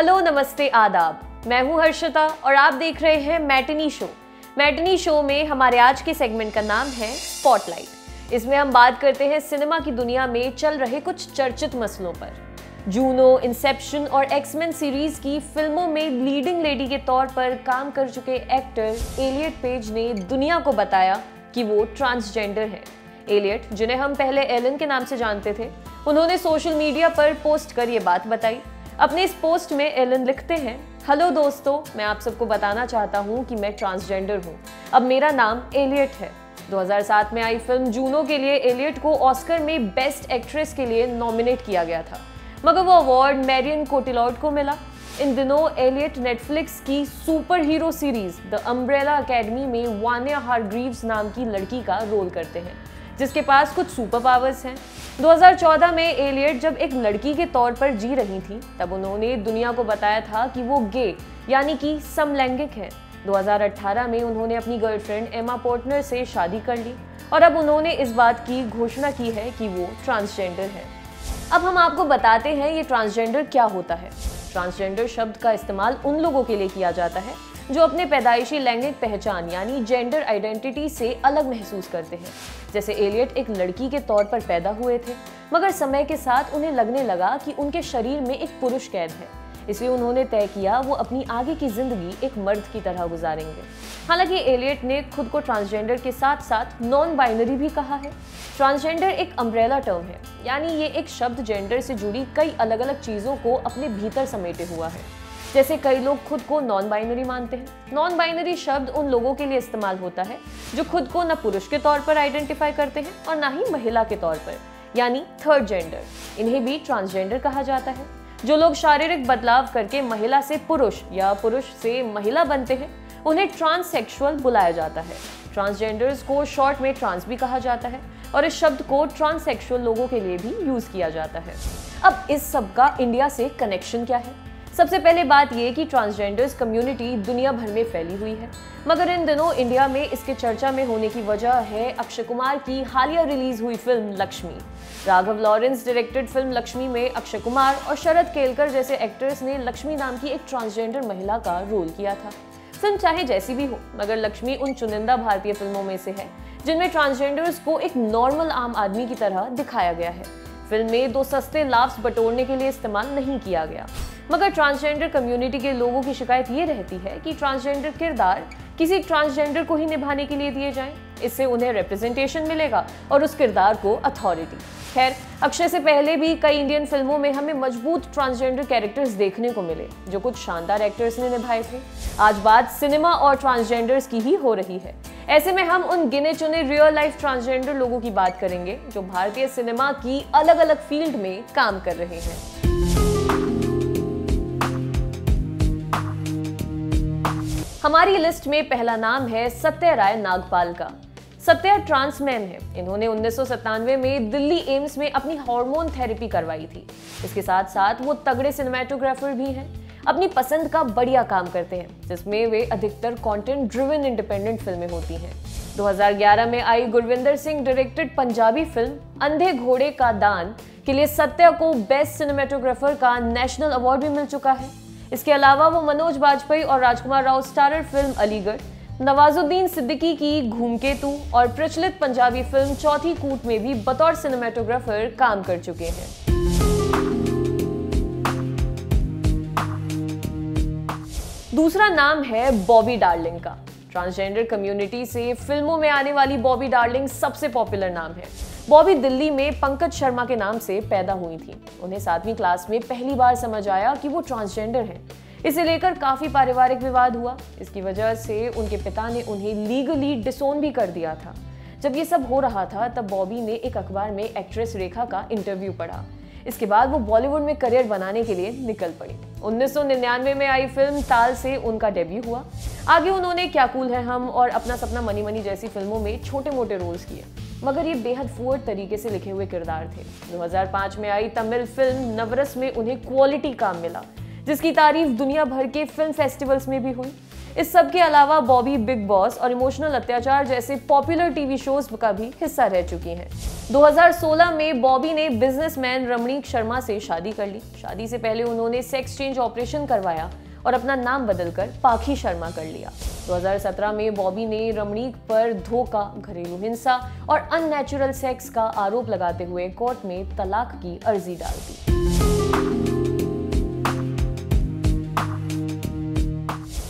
Hello, नमस्ते, आदाब। मैं हूं हर्षिता और आप देख रहे हैं मैटिनी शो। मैटिनी शो में हमारे आज के सेगमेंट का नाम है स्पॉटलाइट। इसमें हम बात करते हैं सिनेमा की दुनिया में चल रहे कुछ चर्चित मसलों पर। जूनो, इंसेप्शन और एक्समेन सीरीज की फिल्मों में लीडिंग लेडी के तौर पर काम कर चुके एक्टर एलियट पेज ने दुनिया को बताया कि वो ट्रांसजेंडर है। एलियट, जिन्हें हम पहले एलन के नाम से जानते थे, उन्होंने सोशल मीडिया पर पोस्ट कर ये बात बताई। अपने इस पोस्ट में एलन लिखते हैं, हेलो दोस्तों, मैं आप सबको बताना चाहता हूँ कि मैं ट्रांसजेंडर हूँ। अब मेरा नाम एलियट है। 2007 में आई फिल्म जूनो के लिए एलियट को ऑस्कर में बेस्ट एक्ट्रेस के लिए नॉमिनेट किया गया था, मगर वो अवार्ड मैरियन कोटिलॉर्ड को मिला। इन दिनों एलियट नेटफ्लिक्स की super hero series the umbrella academy में वानिया हारग्रीव्स नाम की लड़की का रोल करते हैं, जिसके पास कुछ सुपर पावर्स हैं। 2014 में एलियट जब एक लड़की के तौर पर जी रही थी, तब उन्होंने दुनिया को बताया था कि वो गे यानी कि समलैंगिक है। 2018 में उन्होंने अपनी गर्लफ्रेंड एमा पोर्टनर से शादी कर ली और अब उन्होंने इस बात की घोषणा की है कि वो ट्रांसजेंडर है। अब हम आपको बताते हैं ये ट्रांसजेंडर क्या होता है। ट्रांसजेंडर शब्द का इस्तेमाल उन लोगों के लिए किया जाता है जो अपने पैदाइशी लैंगिक पहचान यानी जेंडर आइडेंटिटी से अलग महसूस करते हैं। जैसे एलियट एक लड़की के तौर पर पैदा हुए थे, मगर समय के साथ उन्हें लगने लगा कि उनके शरीर में एक पुरुष कैद है, इसलिए उन्होंने तय किया वो अपनी आगे की जिंदगी एक मर्द की तरह गुजारेंगे। हालांकि एलियट ने खुद को ट्रांसजेंडर के साथ साथ नॉन बाइनरी भी कहा है। ट्रांसजेंडर एक अम्ब्रेला टर्म है, यानी ये एक शब्द जेंडर से जुड़ी कई अलग अलग चीजों को अपने भीतर समेटे हुआ है। जैसे कई लोग खुद को नॉन बाइनरी मानते हैं। नॉन बाइनरी शब्द उन लोगों के लिए इस्तेमाल होता है जो खुद को न पुरुष के तौर पर आइडेंटिफाई करते हैं और न ही महिला के तौर पर, यानी थर्ड जेंडर। इन्हें भी ट्रांसजेंडर कहा जाता है। जो लोग शारीरिक बदलाव करके महिला से पुरुष या पुरुष से महिला बनते हैं, उन्हें ट्रांससेक्सुअल बुलाया जाता है। ट्रांसजेंडर्स को शॉर्ट में ट्रांस भी कहा जाता है और इस शब्द को ट्रांससेक्सुअल लोगों के लिए भी यूज किया जाता है। अब इस सब का इंडिया से कनेक्शन क्या है? सबसे पहले बात यह कि ट्रांसजेंडर्स कम्युनिटी दुनिया भर में फैली हुई है, मगर इन दिनों इंडिया में इसके चर्चा में होने की वजह है अक्षय कुमार की हालिया रिलीज हुई film Lakshmi. Raghav Lawrence directed film Lakshmi में अक्षय कुमार और शरद केलकर जैसे एक्टर्स ने लक्ष्मी नाम की एक ट्रांसजेंडर महिला का रोल किया था। फिल्म चाहे जैसी भी हो, मगर लक्ष्मी उन चुनिंदा भारतीय फिल्मों में से है जिनमें ट्रांसजेंडर्स को एक नॉर्मल आम आदमी की तरह दिखाया गया है। फिल्म में दो सस्ते लाफ्स बटोरने के लिए इस्तेमाल नहीं किया गया, मगर ट्रांसजेंडर कम्युनिटी के लोगों की शिकायत ये रहती है कि ट्रांसजेंडर किरदार किसी ट्रांसजेंडर को ही निभाने के लिए दिए जाएं। इससे उन्हें रिप्रेजेंटेशन मिलेगा और उस किरदार को अथॉरिटी। खैर, अक्षय से पहले भी कई इंडियन फिल्मों में हमें मजबूत ट्रांसजेंडर कैरेक्टर्स देखने को मिले, जो कुछ शानदार एक्टर्स ने निभाए थे। आज बात सिनेमा और ट्रांसजेंडर्स की ही हो रही है। ऐसे में हम उन गिने चुने रियल लाइफ ट्रांसजेंडर लोगों की बात करेंगे जो भारतीय सिनेमा की अलग अलग फील्ड में काम कर रहे हैं। हमारी लिस्ट में पहला नाम है सत्य राय नागपाल का। सत्या ट्रांसमैन है। इन्होंने 1997 में दिल्ली एम्स में अपनी हार्मोन थेरेपी करवाई थी। इसके साथ साथ वो तगड़े सिनेमेटोग्राफर भी हैं। अपनी पसंद का बढ़िया काम करते हैं, जिसमें वे अधिकतर कंटेंट ड्रिवन इंडिपेंडेंट फिल्में होती हैं। 2011 में आई गुरविंदर सिंह डायरेक्टेड पंजाबी फिल्म अंधे घोड़े का दान के लिए सत्या को बेस्ट सिनेमेटोग्राफर का नेशनल अवार्ड भी मिल चुका है। इसके अलावा वो मनोज बाजपेयी और राजकुमार राव स्टारर फिल्म अलीगढ़, नवाजुद्दीन सिद्दीकी की घूमकेतु और प्रचलित पंजाबी फिल्म चौथी कूट में भी बतौर सिनेमेटोग्राफर काम कर चुके हैं। दूसरा नाम है बॉबी डार्लिंग का। ट्रांसजेंडर कम्युनिटी से फिल्मों में आने वाली बॉबी डार्लिंग सबसे पॉपुलर नाम है। बॉबी दिल्ली में पंकज शर्मा के नाम से पैदा हुई थी। उन्हें 7वीं क्लास में पहली बार समझ आया कि वो ट्रांसजेंडर हैं। इसे लेकर काफी पारिवारिक विवाद हुआ। इसकी वजह से उनके पिता ने उन्हें लीगली डिसोन भी कर दिया था। जब ये सब हो रहा था, तब बॉबी ने एक अखबार में एक्ट्रेस रेखा का इंटरव्यू पढ़ा। इसके बाद वो बॉलीवुड में करियर बनाने के लिए निकल पड़ी। 1999 में आई फिल्म ताल से उनका डेब्यू हुआ। आगे उन्होंने क्या कूल है हम और अपना सपना मनी मनी जैसी फिल्मों में छोटे मोटे रोल्स किए, मगर ये बेहद फुअर तरीके से लिखे हुए किरदार थे। 2005 में आई तमिल फिल्म नवरस में उन्हें क्वालिटी काम मिला, जिसकी तारीफ दुनिया भर के फिल्म फेस्टिवल्स में भी हुई। इस सब के अलावा बॉबी बिग बॉस और इमोशनल अत्याचार जैसे पॉपुलर टीवी शोज का भी हिस्सा रह चुकी हैं। 2016 में बॉबी ने बिजनेसमैन रमणीक शर्मा से शादी कर ली। शादी से पहले उन्होंने सेक्स चेंज ऑपरेशन करवाया और अपना नाम बदलकर पाखी शर्मा कर लिया। 2017 में बॉबी ने रमणीक पर धोखा, घरेलू हिंसा और अननेचुरल सेक्स का आरोप लगाते हुए कोर्ट में तलाक की अर्जी डाल दी।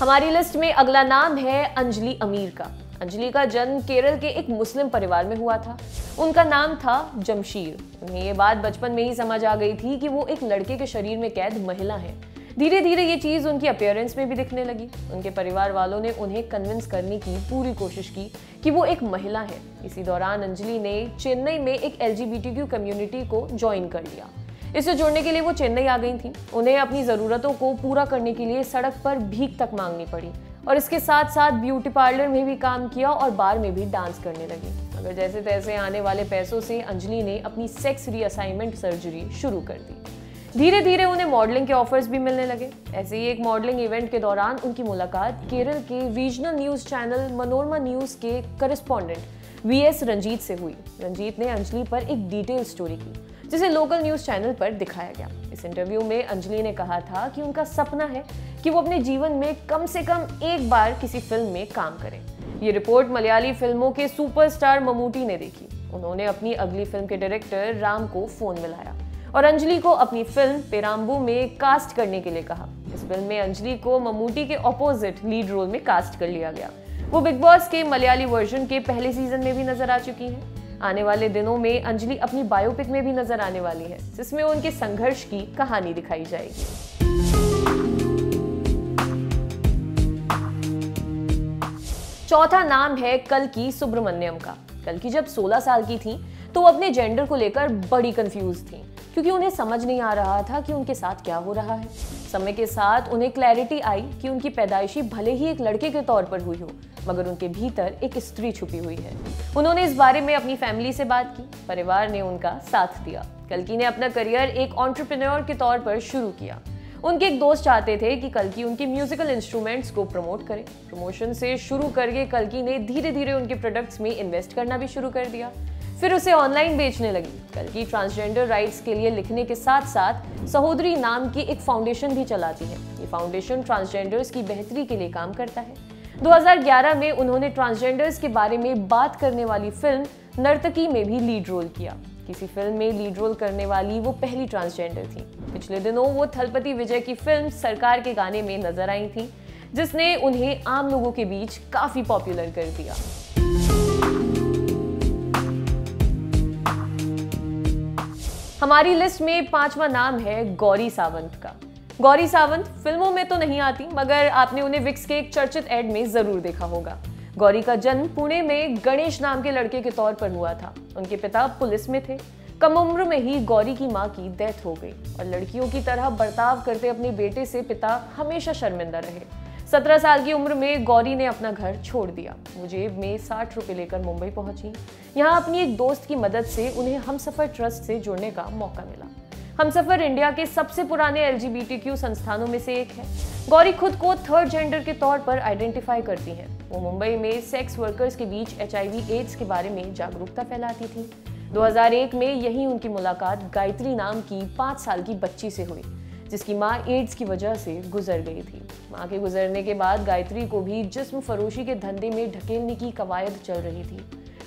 हमारी लिस्ट में अगला नाम है अंजलि अमीर का। अंजलि का जन्म केरल के एक मुस्लिम परिवार में हुआ था। उनका नाम था जमशीर। उन्हें ये बात बचपन में ही समझ आ गई थी कि वो एक लड़के के शरीर में कैद महिला है। धीरे धीरे ये चीज उनकी अपीयरेंस में भी दिखने लगी। उनके परिवार वालों ने उन्हें कन्विंस करने की पूरी कोशिश की कि वो एक महिला है। इसी दौरान अंजलि ने चेन्नई में एक LGBTQ कम्युनिटी को ज्वाइन कर लिया। इससे जुड़ने के लिए वो चेन्नई आ गई थी। उन्हें अपनी ज़रूरतों को पूरा करने के लिए सड़क पर भीख तक मांगनी पड़ी और इसके साथ साथ ब्यूटी पार्लर में भी काम किया और बार में भी डांस करने लगी। मगर जैसे तैसे आने वाले पैसों से अंजलि ने अपनी सेक्स रीअसाइनमेंट सर्जरी शुरू कर दी। धीरे धीरे उन्हें मॉडलिंग के ऑफर्स भी मिलने लगे। ऐसे ही एक मॉडलिंग इवेंट के दौरान उनकी मुलाकात केरल के regional news channel Manorama news के करेस्पॉन्डेंट VS रंजीत से हुई। रंजीत ने अंजलि पर एक डिटेल स्टोरी की जिसे लोकल न्यूज़ चैनल पर दिखाया गया। इस इंटरव्यू में अंजलि ने कहा था कि उनका सपना है कि वो अपने जीवन में कम से कम एक बार किसी फिल्म में काम करें। ये रिपोर्ट मलयाली फिल्मों के सुपरस्टार ममूटी ने देखी। उन्होंने अपनी अगली फिल्म के डायरेक्टर राम को फोन मिलाया और अंजलि को अपनी फिल्म पेराम्बू में कास्ट करने के लिए कहा। इस फिल्म में अंजलि को ममूटी के ऑपोजिट लीड रोल में कास्ट कर लिया गया। वो बिग बॉस के मलयाली वर्जन के पहले सीजन में भी नजर आ चुकी हैं। आने वाले दिनों में अंजलि अपनी बायोपिक में भी नजर आने वाली है जिसमें उनके संघर्ष की कहानी दिखाई जाएगी। चौथा नाम है कल्कि सुब्रमण्यम का। कल्कि जब 16 साल की थी तो वो अपने जेंडर को लेकर बड़ी कंफ्यूज थी क्योंकि उन्हें समझ नहीं आ रहा था कि उनके साथ क्या हो रहा है। समय के साथ उन्हें क्लैरिटी आई कि उनकी पैदाइशी भले ही एक लड़के के तौर पर हुई हो मगर उनके भीतर एक स्त्री छुपी हुई है। उन्होंने इस बारे में अपनी फैमिली से बात की। परिवार ने उनका साथ दिया। कल्कि ने अपना करियर एक एंटरप्रेन्योर के तौर पर शुरू किया। उनके एक दोस्त चाहते थे कि कल्कि उनके म्यूजिकल इंस्ट्रूमेंट्स को प्रमोट करे। प्रमोशन से शुरू करके कल्कि ने धीरे धीरे उनके प्रोडक्ट्स में इन्वेस्ट करना भी शुरू कर दिया। फिर उसे ऑनलाइन बेचने लगी। कल्कि ट्रांसजेंडर राइट्स के लिए लिखने के साथ साथ सहोदरी नाम की एक फाउंडेशन भी चलाती है। ये फाउंडेशन ट्रांसजेंडर्स की बेहतरी के लिए काम करता है। 2011 में उन्होंने ट्रांसजेंडर्स के बारे में बात करने वाली फिल्म नर्तकी में भी लीड रोल किया। किसी फिल्म में लीड रोल करने वाली वो पहली ट्रांसजेंडर थी। पिछले दिनों वो थलपति विजय की फिल्म सरकार के गाने में नजर आई थी जिसने उन्हें आम लोगों के बीच काफी पॉपुलर कर दिया। हमारी लिस्ट में पांचवा नाम है गौरी सावंत का। गौरी सावंत फिल्मों में तो नहीं आती मगर आपने उन्हें विक्स के एक चर्चित एड में जरूर देखा होगा। गौरी का जन्म पुणे में गणेश नाम के लड़के के तौर पर हुआ था। उनके पिता पुलिस में थे। कम उम्र में ही गौरी की मां की डेथ हो गई और लड़कियों की तरह बर्ताव करते अपने बेटे से पिता हमेशा शर्मिंदा रहे। 17 साल की उम्र में गौरी ने अपना घर छोड़ दिया। वो जेब में 60 रुपए लेकर मुंबई पहुंची। यहाँ अपनी एक दोस्त की मदद से उन्हें हमसफर ट्रस्ट से जुड़ने का मौका मिला। हमसफर इंडिया के सबसे पुराने LGBTQ संस्थानों में से एक है। गौरी खुद को थर्ड जेंडर के तौर पर आइडेंटिफाई करती हैं। वो मुंबई में सेक्स वर्कर्स के बीच HIV/AIDS के बारे में जागरूकता फैलाती थी। 2001 में यही उनकी मुलाकात गायत्री नाम की 5 साल की बच्ची से हुई जिसकी मां एड्स की वजह से गुजर गई थी। मां के गुजरने के बाद गायत्री को भी जिस्म फरोशी के धंधे में ढकेलने की कवायद चल रही थी।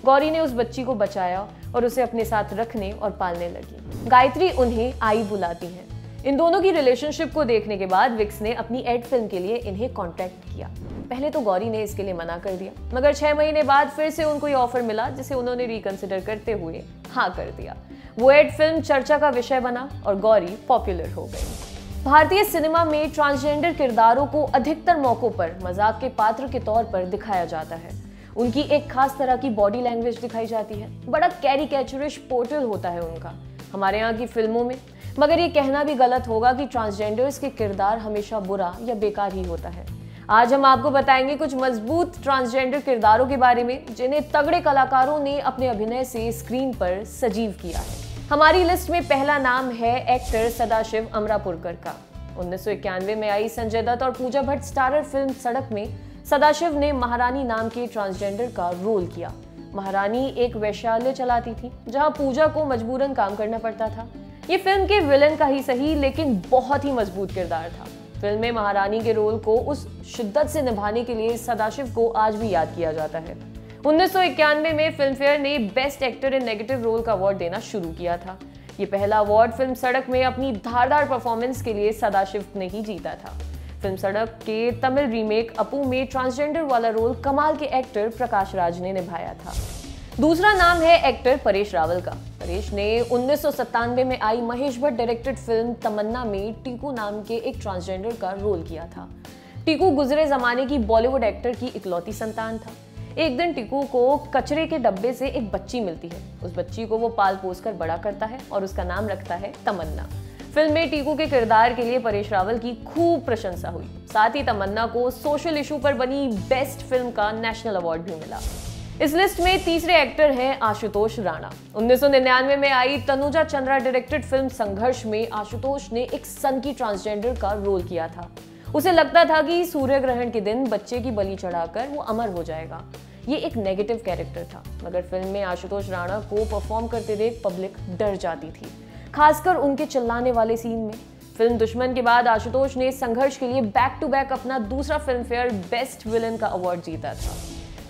गौरी ने उस बच्ची को बचाया और उसे अपने साथ रखने और पालने लगी। गायत्री उन्हें आई बुलाती हैं। इन दोनों की रिलेशनशिप को देखने के बाद विक्स ने अपनी एड फिल्म के लिए इन्हें कांटेक्ट किया। पहले तो गौरी ने इसके लिए मना कर दिया मगर 6 महीने बाद फिर से उनको ये ऑफर मिला जिसे उन्होंने रिकंसिडर करते हुए हाँ कर दिया। वो एड फिल्म चर्चा का विषय बना और गौरी पॉपुलर हो गई। भारतीय सिनेमा में ट्रांसजेंडर किरदारों को अधिकतर मौकों पर मजाक के पात्र के तौर पर दिखाया जाता है। उनकी एक खास तरह की बॉडी लैंग्वेज दिखाई जाती है। बड़ा कैरिकेचरिश पोर्ट्रेल होता है उनका हमारे यहाँ की फिल्मों में। मगर ये कहना भी गलत होगा कि ट्रांसजेंडर्स के किरदार हमेशा बुरा या बेकार ही होता है। आज हम आपको बताएंगे कुछ मजबूत ट्रांसजेंडर किरदारों के बारे में जिन्हें तगड़े कलाकारों ने अपने अभिनय से स्क्रीन पर सजीव किया है। हमारी लिस्ट में पहला नाम है एक्टर सदाशिव अमरापुरकर का। 1991 में आई संजय दत्त और पूजा भट्ट स्टारर फिल्म सड़क में सदाशिव ने महारानी नाम के ट्रांसजेंडर का रोल किया। महारानी एक वैश्यालय चलाती थी जहां पूजा को मजबूरन काम करना पड़ता था। ये फिल्म के विलन का ही सही लेकिन बहुत ही मजबूत किरदार था। फिल्म में महारानी के रोल को उस शिद्दत से निभाने के लिए सदाशिव को आज भी याद किया जाता है। 1991 में फिल्म फेयर ने best actor in negative role का अवार्ड देना शुरू किया था। ये पहला अवार्ड फिल्म सड़क में अपनी धारदार परफॉर्मेंस के लिए सदाशिव ने ही जीता था। फिल्म सड़क के तमिल रीमेक अपू में ट्रांसजेंडर वाला रोल कमाल के एक्टर प्रकाश राज ने निभाया था। दूसरा नाम है एक्टर परेश रावल का। परेश ने 1997 में आई महेश भट्ट डायरेक्टेड फिल्म तमन्ना में टीकू नाम के एक ट्रांसजेंडर का रोल किया था। टीकू गुजरे जमाने की बॉलीवुड एक्टर की इकलौती संतान था। एक दिन टीकू को कचरे के डब्बे से एक बच्ची मिलती है। उस बच्ची को वो पाल पोस कर बड़ा करता है और उसका नाम रखता है तमन्ना। फिल्म में टीकू के किरदार के लिए परेश रावल की खूब प्रशंसा हुई। साथ ही तमन्ना को सोशल इशू पर बनी बेस्ट फिल्म का नेशनल अवार्ड भी मिला। इस लिस्ट में तीसरे एक्टर हैं आशुतोष राणा। 1999 में आई तनुजा चंद्रा डायरेक्टेड फिल्म संघर्ष में आशुतोष ने एक सनकी ट्रांसजेंडर का रोल किया था। उसे लगता था कि सूर्य ग्रहण के दिन बच्चे की बलि चढ़ाकर वो अमर हो जाएगा। ये एक नेगेटिव कैरेक्टर था, मगर फिल्म में आशुतोष राणा को परफॉर्म करते देख पब्लिक डर जाती थी, खासकर उनके चिल्लाने वाले सीन में। फिल्म दुश्मन के बाद आशुतोष ने संघर्ष के लिए बैक टू बैक अपना दूसरा फिल्म फेयर बेस्ट विलन का अवार्ड जीता था।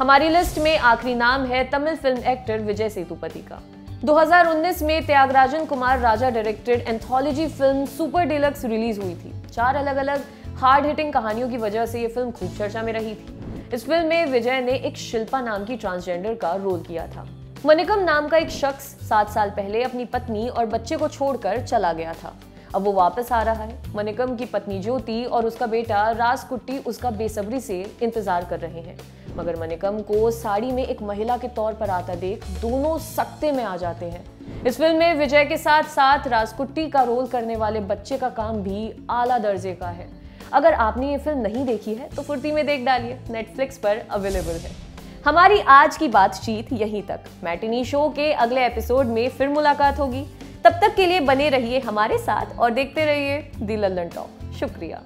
हमारी लिस्ट में आखिरी नाम है तमिल फिल्म एक्टर विजय सेतुपति का। 2019 में Thiagarajan Kumararaja directed anthology film Super Deluxe release हुई थी। 4 अलग अलग हार्ड हिटिंग कहानियों की वजह से ये फिल्म खूब चर्चा में रही थी। इस फिल्म में विजय ने एक शिल्पा नाम की ट्रांसजेंडर का रोल किया था। मनिकम नाम का एक शख्स 7 साल पहले अपनी पत्नी और बच्चे को छोड़कर चला गया था। अब वो वापस आ रहा है। मनिकम की पत्नी ज्योति और उसका बेटा राजकुट्टी उसका बेसब्री से इंतजार कर रहे हैं, मगर मनिकम को साड़ी में एक महिला के तौर पर आता देख दोनों सकते में आ जाते हैं। इस फिल्म में विजय के साथ साथ राजकुट्टी का रोल करने वाले बच्चे का काम भी आला दर्जे का है। अगर आपने ये फिल्म नहीं देखी है तो फुर्ती में देख डालिए, नेटफ्लिक्स पर अवेलेबल है। हमारी आज की बातचीत यहीं तक। मैटिनी शो के अगले एपिसोड में फिर मुलाकात होगी। तब तक के लिए बने रहिए हमारे साथ और देखते रहिए दी लल्लन टॉक। शुक्रिया।